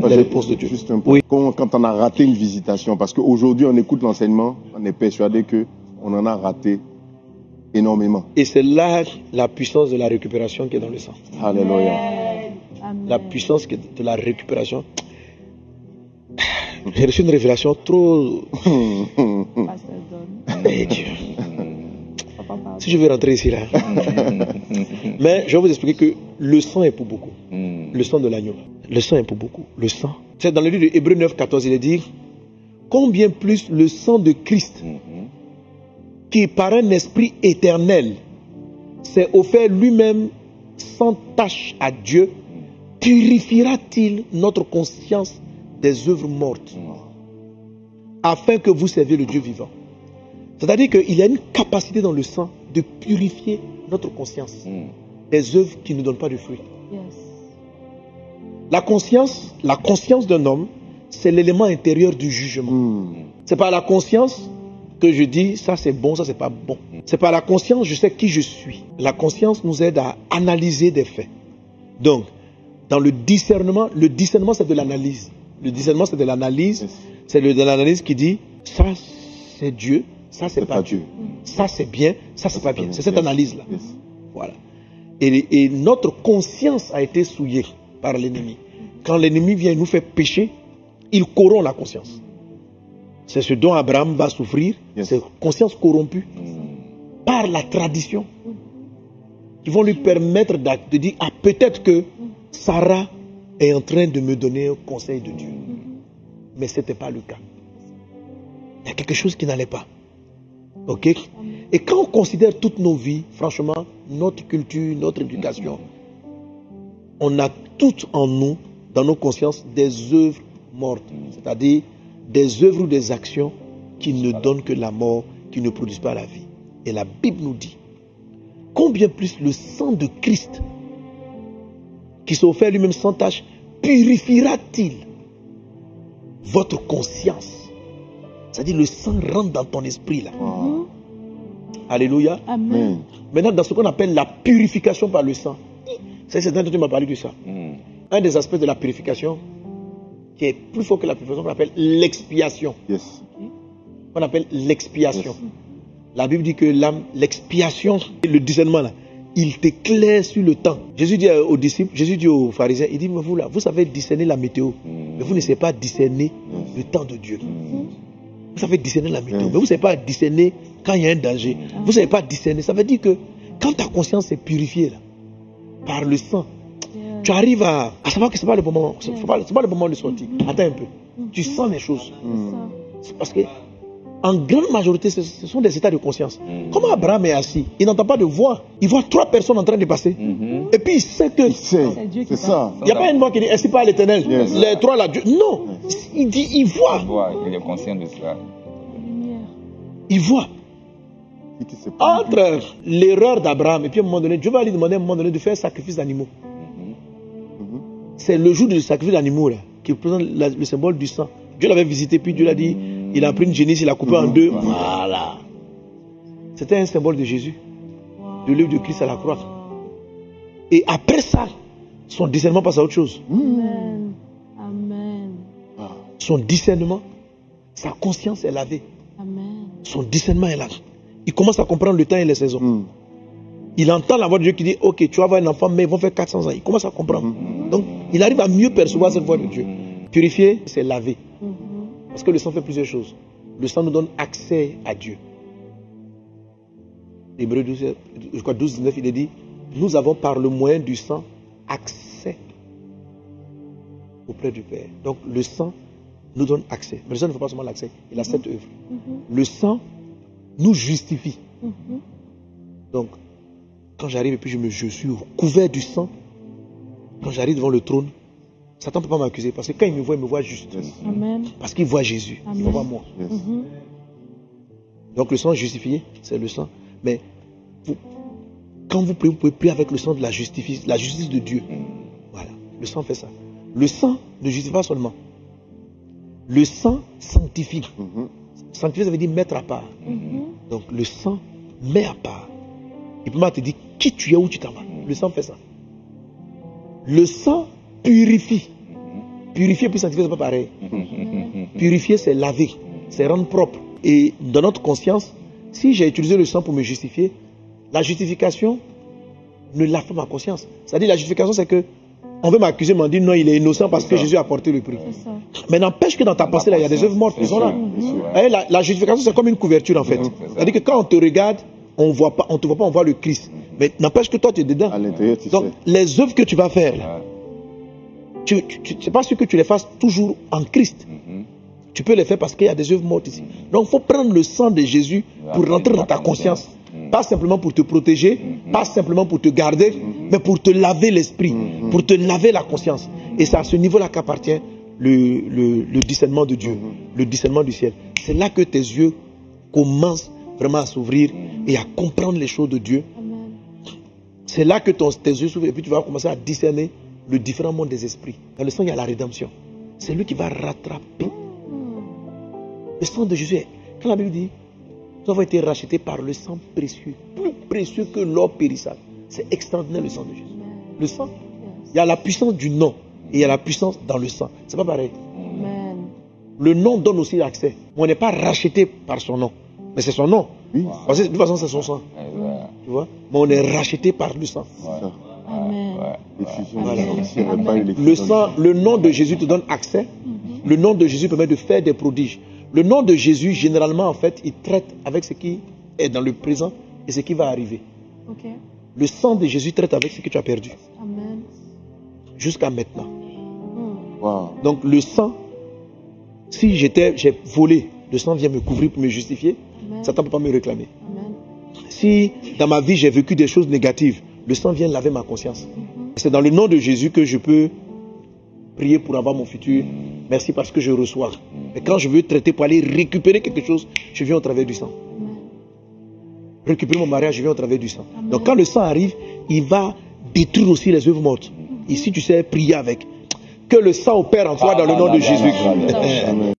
les réponses de Dieu. Juste un point. Oui. Quand on a raté une visitation, parce qu'aujourd'hui on écoute l'enseignement, on est persuadé qu'on en a raté énormément. Et c'est là la puissance de la récupération qui est dans le sang. Alléluia. La puissance de la récupération. J'ai reçu une révélation trop... Mais Dieu. Si je veux rentrer ici là. Mais je vais vous expliquer que le sang est pour beaucoup. Le sang de l'agneau. Le sang est pour beaucoup. Le sang. C'est dans le livre de Hébreux 9, 14, il est dit, combien plus le sang de Christ, qui par un esprit éternel s'est offert lui-même sans tache à Dieu, purifiera-t-il notre conscience des œuvres mortes, afin que vous serviez le Dieu vivant. C'est-à-dire qu'il y a une capacité dans le sang de purifier notre conscience des œuvres qui ne donnent pas de fruits. La conscience d'un homme, c'est l'élément intérieur du jugement. C'est par la conscience que je dis ça c'est bon, ça c'est pas bon. C'est par la conscience je sais qui je suis. La conscience nous aide à analyser des faits. Donc, dans le discernement c'est de l'analyse. Le discernement c'est de l'analyse. C'est de l'analyse qui dit ça c'est Dieu, ça c'est pas Dieu. Ça c'est bien, ça c'est pas bien. C'est cette analyse-là. Voilà. Et notre conscience a été souillée par l'ennemi. Quand l'ennemi vient nous faire pécher, il corrompt la conscience. C'est ce dont Abraham va souffrir, c'est conscience corrompue par la tradition. Qui vont lui permettre de dire, ah peut-être que Sarah est en train de me donner un conseil de Dieu. Mais ce n'était pas le cas. Il y a quelque chose qui n'allait pas. Ok? Et quand on considère toutes nos vies, franchement, notre culture, notre éducation, on a toutes en nous, dans nos consciences, des œuvres mortes. C'est-à-dire des œuvres ou des actions qui ne donnent que la mort, qui ne produisent pas la vie. Et la Bible nous dit, combien plus le sang de Christ, qui s'est offert lui-même sans tache, purifiera-t-il votre conscience? C'est-à-dire le sang rentre dans ton esprit là. Alléluia. Amen. Maintenant, dans ce qu'on appelle la purification par le sang, c'est certain que tu m'as parlé de ça. Un des aspects de la purification qui est plus fort que la purification, qu'on appelle l'expiation. On appelle l'expiation. La Bible dit que l'expiation, le discernement là, il t'éclaire sur le temps. Jésus dit aux disciples, Jésus dit aux pharisiens, il dit, mais vous là, vous savez discerner la météo, mais vous ne savez pas discerner le temps de Dieu. Vous savez discerner la météo, mais vous ne savez pas discerner quand il y a un danger. Vous ne savez pas discerner. Ça veut dire que quand ta conscience est purifiée là, par le sang, tu arrives à savoir que ce n'est pas le bon moment. Ce n'est pas le bon moment de sortir. Attends un peu. Tu sens les choses. C'est parce que en grande majorité, ce sont des états de conscience. Comment Abraham est assis, il n'entend pas de voix. Il voit 3 personnes en train de passer. Et puis il sait que c'est Dieu qui ça. Il n'y a pas une voix qui dit, est-ce pas l'Éternel? Les 3 là, Dieu. Non. Il dit, il voit. Il est conscient de cela. Il voit. Entre l'erreur d'Abraham et puis à un moment donné, Dieu va lui demander à un moment donné de faire un sacrifice d'animaux. C'est le jour du sacrifice d'animaux là, qui représente le symbole du sang. Dieu l'avait visité, puis Dieu l'a dit, il a pris une génisse, il l'a coupé en 2. Voilà. C'était un symbole de Jésus, de l'œuvre de Christ à la croix. Et après ça, son discernement passe à autre chose. Amen. Amen. Son discernement, sa conscience est lavée. Amen. Son discernement est là. Il commence à comprendre le temps et les saisons. Il entend la voix de Dieu qui dit, ok, tu vas avoir un enfant, mais ils vont faire 400 ans. Il commence à comprendre. Donc, il arrive à mieux percevoir cette voix de Dieu. Purifier, c'est laver. Parce que le sang fait plusieurs choses. Le sang nous donne accès à Dieu. Hébreux 12, 19, il est dit, nous avons par le moyen du sang accès auprès du Père. Donc, le sang nous donne accès. Mais le sang ne fait pas seulement l'accès, il a cette œuvre. Le sang nous justifie. Donc, quand j'arrive et puis je suis couvert du sang, quand j'arrive devant le trône, Satan ne peut pas m'accuser parce que quand il me voit juste. Amen. Parce qu'il voit Jésus, il ne voit pas moi. Donc le sang justifié, c'est le sang. Mais quand vous priez, vous pouvez prier avec le sang de la justice de Dieu. Voilà, le sang fait ça. Le sang ne justifie pas seulement. Le sang sanctifie. Sanctifier, ça veut dire mettre à part. Donc le sang met à part. Il peut te dire qui tu es, où tu t'en vas. Le sang fait ça. Le sang purifie. Purifier puis sanctifier, c'est pas pareil. Purifier, c'est laver, c'est rendre propre. Et dans notre conscience, si j'ai utilisé le sang pour me justifier, la justification ne lave pas ma conscience. C'est-à-dire la justification, c'est que on veut m'accuser, m'en dire non, il est innocent parce que Jésus a porté le prix. Mais n'empêche que dans ta pensée, là, il y a des œuvres mortes qui sont là. La justification, c'est comme une couverture en fait. C'est-à-dire que quand on te regarde, on voit pas, on te voit pas, on voit le Christ. Mais n'empêche que toi, tu es dedans. À l'intérieur, tu Donc, sais. les œuvres que tu vas faire, là, c'est pas sûr que tu les fasses toujours en Christ. Tu peux les faire parce qu'il y a des œuvres mortes ici. Donc, il faut prendre le sang de Jésus pour rentrer dans ta conscience. Pas simplement pour te protéger, pas simplement pour te garder, mais pour te laver l'esprit, pour te laver la conscience. Et c'est à ce niveau-là qu'appartient le discernement de Dieu, le discernement du ciel. C'est là que tes yeux commencent vraiment à s'ouvrir et à comprendre les choses de Dieu. C'est là que tes yeux s'ouvrent et puis tu vas commencer à discerner le différent monde des esprits. Dans le sang, il y a la rédemption. C'est lui qui va rattraper. Le sang de Jésus, quand la Bible dit, nous avons été rachetés par le sang précieux, plus précieux que l'or périssable. C'est extraordinaire le sang de Jésus. Le sang, il y a la puissance du nom et il y a la puissance dans le sang. C'est pas pareil. Le nom donne aussi l'accès. On n'est pas racheté par son nom, mais c'est son nom. Oui. Parce que de toute façon, c'est son sang. Tu vois? Mais on est racheté par le sang. L'effusion, Voilà. s'il n'y avait pas eu l'effusion Le sang, le nom de Jésus te donne accès. Le nom de Jésus permet de faire des prodiges. Le nom de Jésus, généralement, en fait, il traite avec ce qui est dans le présent et ce qui va arriver. Le sang de Jésus traite avec ce que tu as perdu. Jusqu'à maintenant. Wow. Donc, le sang, si j'ai volé, le sang vient me couvrir pour me justifier. Satan ne peut pas me réclamer. Si dans ma vie, j'ai vécu des choses négatives, le sang vient laver ma conscience. C'est dans le nom de Jésus que je peux prier pour avoir mon futur. Merci parce que je reçois. Et quand je veux traiter pour aller récupérer quelque chose, je viens au travers du sang. Récupérer mon mariage, je viens au travers du sang. Donc quand le sang arrive, il va détruire aussi les œuvres mortes. Et si tu sais prier avec, que le sang opère en toi dans le nom de Jésus. Amen.